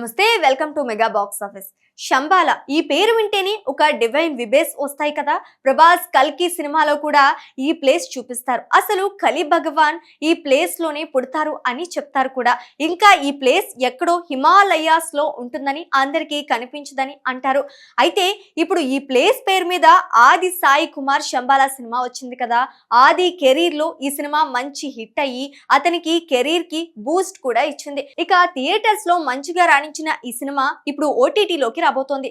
నమస్తే, welcome to mega box office. Shambhala ఈ పేరు వింటేనే ఒక డివైన్ విబేస్ వస్తాయి కదా. ప్రభాస్ కల్కి సినిమాలో కూడా ఈ ప్లేస్ చూపిస్తారు. అసలు కలి భగవాన్ ఈ ప్లేస్ లోనే పుడతారు అని చెప్తారు కూడా. ఇంకా ఈ ప్లేస్ ఎక్కడో హిమాలయాస్ లో ఉంటుందని, అందరికీ కనిపించదని అంటారు. అయితే ఇప్పుడు ఈ ప్లేస్ పేరు మీద ఆది సాయి కుమార్ శంబాల సినిమా వచ్చింది కదా. ఆది కెరీర్ లో ఈ సినిమా మంచి హిట్ అయ్యి అతనికి కెరీర్ కి బూస్ట్ కూడా ఇచ్చింది. ఇక థియేటర్స్ లో మంచిగా రాణించిన ఈ సినిమా ఇప్పుడు ఓటీటీలోకి రాబోతోంది.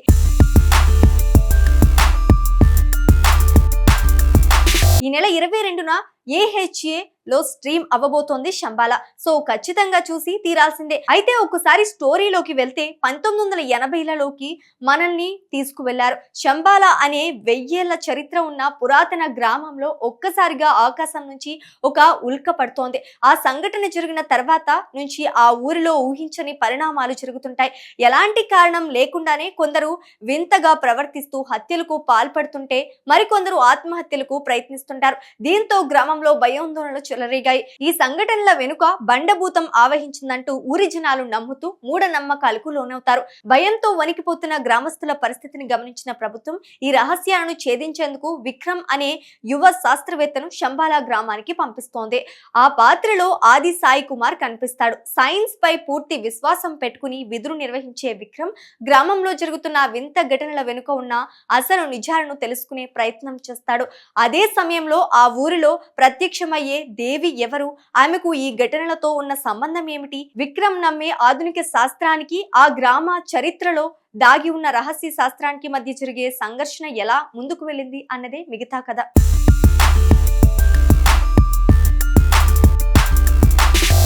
ఈ నెల 22న AHA లో స్ట్రీమ్ అవ్వబోతోంది శంబాల. సో ఖచ్చితంగా చూసి తీరాల్సిందే. అయితే ఒకసారి స్టోరీలోకి వెళ్తే 1980లలోకి మనల్ని తీసుకువెళ్లారు. శంబాల అనే 1000 ఏళ్ల చరిత్ర ఉన్న పురాతన గ్రామంలో ఒక్కసారిగా ఆకాశం నుంచి ఒక ఉల్క పడుతోంది. ఆ సంఘటన జరిగిన తర్వాత నుంచి ఆ ఊరిలో ఊహించని పరిణామాలు జరుగుతుంటాయి. ఎలాంటి కారణం లేకుండానే కొందరు వింతగా ప్రవర్తిస్తూ హత్యలకు పాల్పడుతుంటే మరికొందరు ఆత్మహత్యలకు ప్రయత్నిస్తుంటారు. దీంతో గ్రామంలో భయాందోళనలు చెలరేగాయి. ఈ సంఘటనల వెనుక బండభూతం ఆవహించిందంటూ ఊరి జనాలు నమ్ముతూ మూఢనమ్మకాలకు లోనవుతారు. భయంతో వణికిపోతున్న గ్రామస్తుల పరిస్థితిని గమనించిన ప్రభుత్వం ఈ రహస్యాలను ఛేదించేందుకు విక్రమ్ అనే యువ శాస్త్రవేత్తను శంబాల గ్రామానికి పంపిస్తోంది. ఆ పాత్రలో ఆది సాయి కుమార్ కనిపిస్తాడు. సైన్స్ పై పూర్తి విశ్వాసం పెట్టుకుని విధులు నిర్వహించే విక్రమ్ గ్రామంలో జరుగుతున్న వింత ఘటనల వెనుక ఉన్న అసలు నిజాలను తెలుసుకునే ప్రయత్నం చేస్తాడు. అదే సమయంలో ఆ ఊరిలో ప్రత్యక్షమయ్యే దేవి ఎవరు, ఆమెకు ఈ ఘటనలతో ఉన్న సంబంధం ఏమిటి, విక్రమ్ నమ్మే ఆధునిక శాస్త్రానికి ఆ గ్రామ చరిత్రలో దాగి ఉన్న రహస్య శాస్త్రానికి మధ్య జరిగే సంఘర్షణ ఎలా ముందుకు వెళ్ళింది అన్నదే మిగతా కథ.